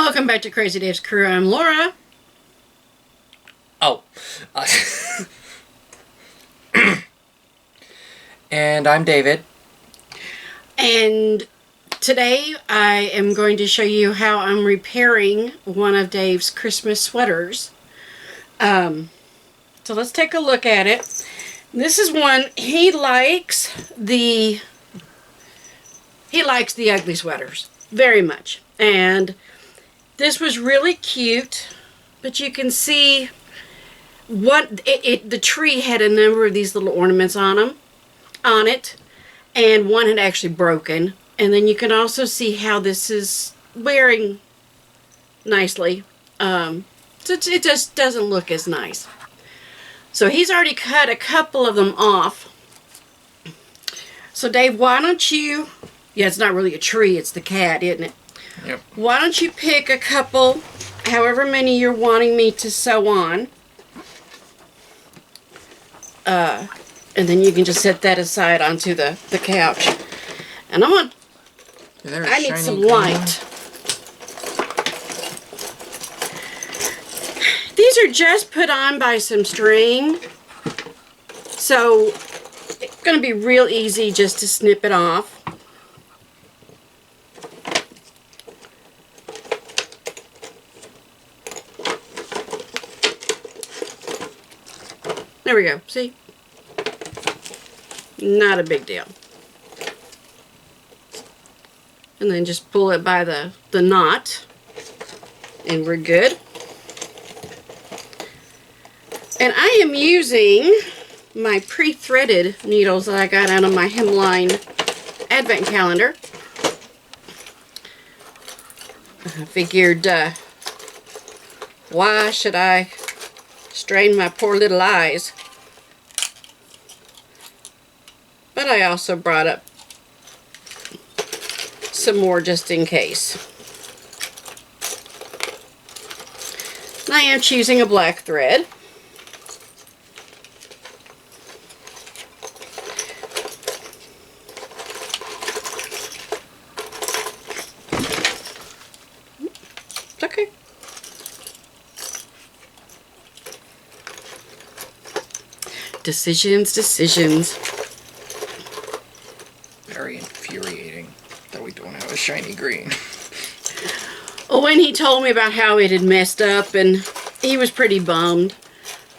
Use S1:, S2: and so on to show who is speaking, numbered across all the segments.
S1: Welcome back to Crazy Dave's Crew. I'm Laura.
S2: Oh. And I'm David.
S1: And today I am going to show you how I'm repairing one of Dave's Christmas sweaters. So let's take a look at it. This is one, he likes the ugly sweaters very much. And this was really cute, but you can see what the tree had a number of these little ornaments on it, and one had actually broken. And then you can also see how this is wearing nicely. So it just doesn't look as nice. So he's already cut a couple of them off. So Dave, why don't you, yeah, it's not really a tree, it's the cat, isn't it?
S2: Yep.
S1: Why don't you pick a couple, however many you're wanting me to sew on. And then you can just set that aside onto the couch. And I need some light. These are just put on by some string. So it's going to be real easy just to snip it off. There we go. See? Not a big deal. And then just pull it by the knot. And we're good. And I am using my pre-threaded needles that I got out of my hemline advent calendar. I figured, why should I strain my poor little eyes? But I also brought up some more just in case. And I am choosing a black thread. It's okay. Decisions.
S2: Very infuriating that we don't have a shiny green.
S1: Well, when he told me about how it had messed up, and he was pretty bummed,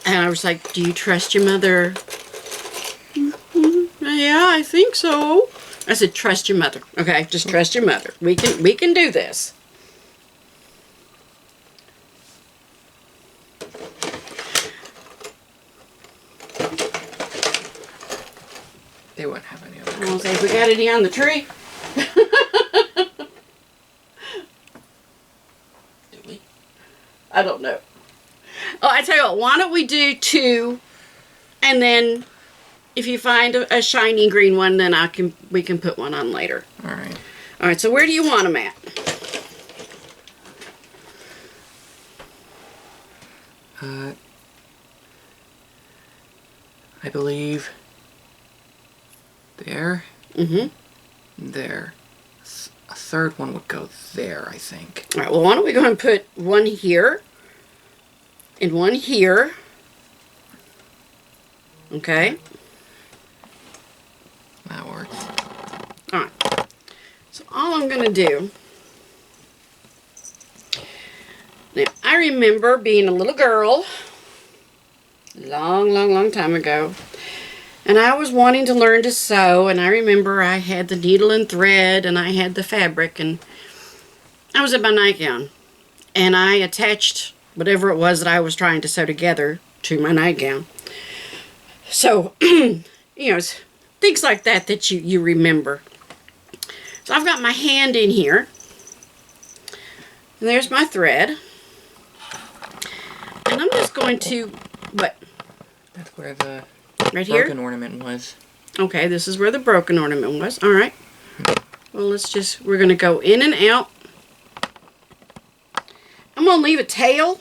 S1: and I was like, do you trust your mother? Yeah, I think so. I said, trust your mother. Okay, just trust your mother. We can do this.
S2: They wouldn't have any other.
S1: I was like, we got any on the tree? Do we? I don't know. Oh, I tell you what, why don't we do two, and then if you find a shiny green one, then we can put one on later.
S2: All right.
S1: All right, so where do you want them at?
S2: I believe there.
S1: Mm-hmm.
S2: There. A third one would go there, I think.
S1: All right, well, why don't we go ahead and put one here and one here. Okay.
S2: That works.
S1: All right. So all I'm going to do... Now, I remember being a little girl, long time ago, and I was wanting to learn to sew, and I remember I had the needle and thread, and I had the fabric, and I was in my nightgown, and I attached whatever it was that I was trying to sew together to my nightgown. So, you know, things like that you remember. So I've got my hand in here, and there's my thread, and I'm just going to, what?
S2: That's where the
S1: right here?
S2: broken ornament was.
S1: Okay, this is where the broken ornament was. All right. Well, we're going to go in and out. I'm going to leave a tail.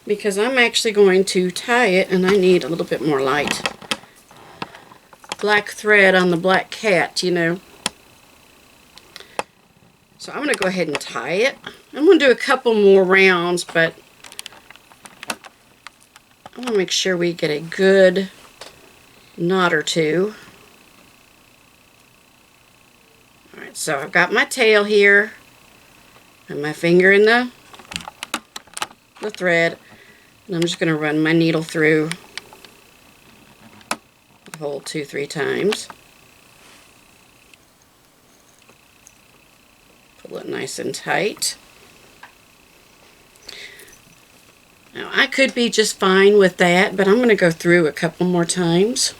S1: Because I'm actually going to tie it, and I need a little bit more light. black thread on the black cat, you know. So I'm going to go ahead and tie it. I'm going to do a couple more rounds, but I want to make sure we get a good knot or two. Alright, so I've got my tail here, and my finger in the thread, and I'm just going to run my needle through the hole 2-3 times. Pull it nice and tight. Now, I could be just fine with that, but I'm going to go through a couple more times.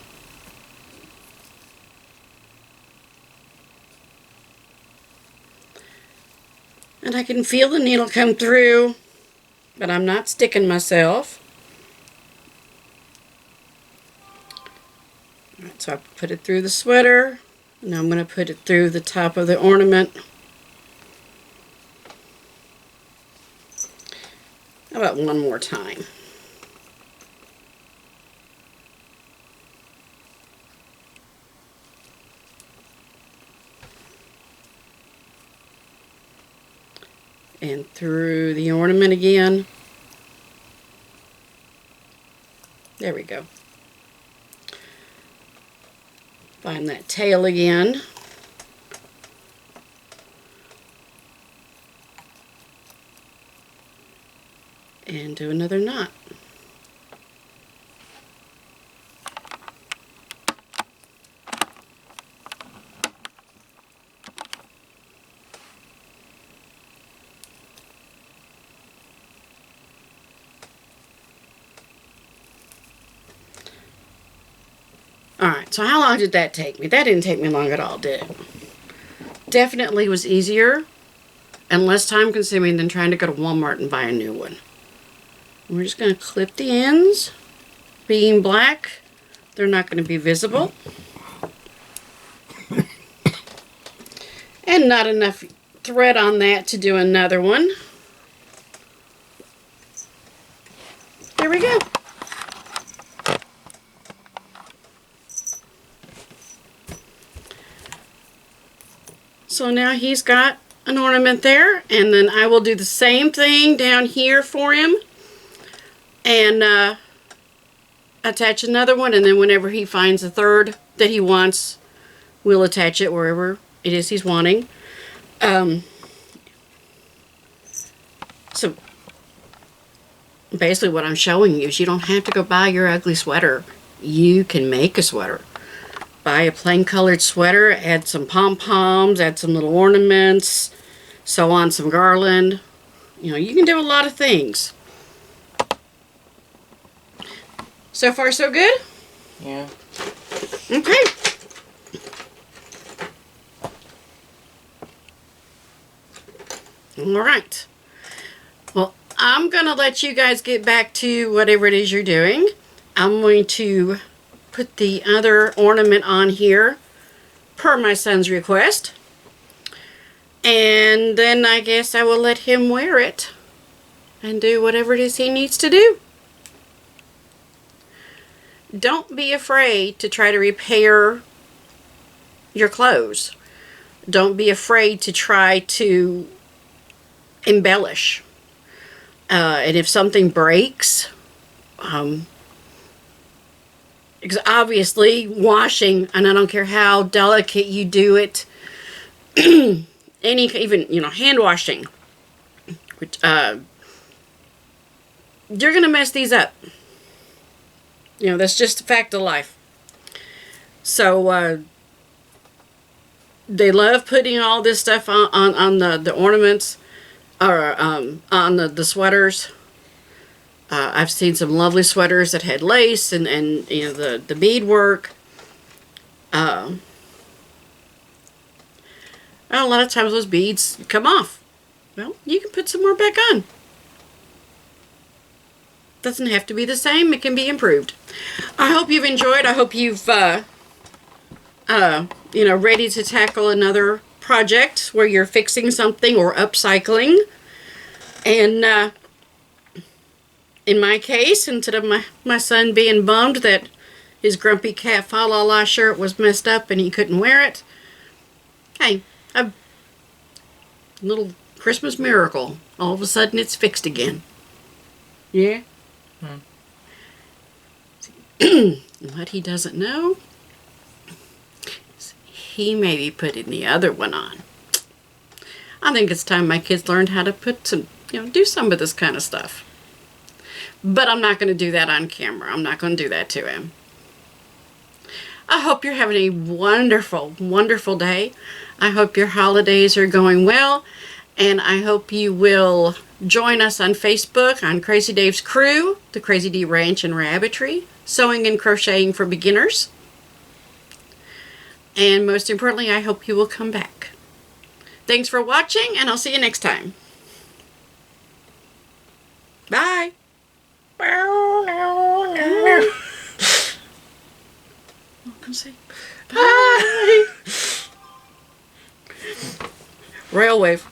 S1: And I can feel the needle come through, but I'm not sticking myself. Alright, so I put it through the sweater, and now I'm going to put it through the top of the ornament. How about one more time? And through the ornament again. There we go. Find that tail again. And do another knot. Alright, so how long did that take me? That didn't take me long at all, did it? Definitely was easier and less time consuming than trying to go to Walmart and buy a new one. We're just going to clip the ends. Being black, they're not going to be visible. And not enough thread on that to do another one. There we go. So now he's got an ornament there, and then I will do the same thing down here for him and attach another one, and then whenever he finds a third that he wants, we'll attach it wherever it is he's wanting. So basically what I'm showing you is you don't have to go buy your ugly sweater. You can make a sweater. Buy a plain colored sweater, add some pom-poms, add some little ornaments, sew on some garland. You know, you can do a lot of things. So far, so good?
S2: Yeah.
S1: Okay. All right. Well, I'm going to let you guys get back to whatever it is you're doing. I'm going to put the other ornament on here per my son's request. And then I guess I will let him wear it and do whatever it is he needs to do. Don't be afraid to try to repair your clothes. Don't be afraid to try to embellish. And if something breaks, because obviously washing, and I don't care how delicate you do it, even, you know, hand washing, which, you're going to mess these up. You know, that's just a fact of life. So, they love putting all this stuff on the ornaments, or on the sweaters. I've seen some lovely sweaters that had lace and you know, the beadwork. A lot of times those beads come off. Well, you can put some more back on. Doesn't have to be the same. It can be improved. I hope you've enjoyed. I hope you've you know, ready to tackle another project where you're fixing something or upcycling. And in my case, instead of my son being bummed that his grumpy cat fa la la shirt was messed up and he couldn't wear it. Hey, a little Christmas miracle. All of a sudden it's fixed again. Yeah? What he doesn't know is he maybe putting the other one on. I think it's time my kids learned how to put some, do some of this kind of stuff. But I'm not going to do that on camera. I'm not going to do that to him. I hope you're having a wonderful, wonderful day. I hope your holidays are going well. And I hope you will join us on Facebook on Crazy Dave's Crew, the Crazy D Ranch and Rabbitry, Sewing and Crocheting for Beginners. And most importantly, I hope you will come back. Thanks for watching, and I'll see you next time. Bye. Come say bye. Royal wave.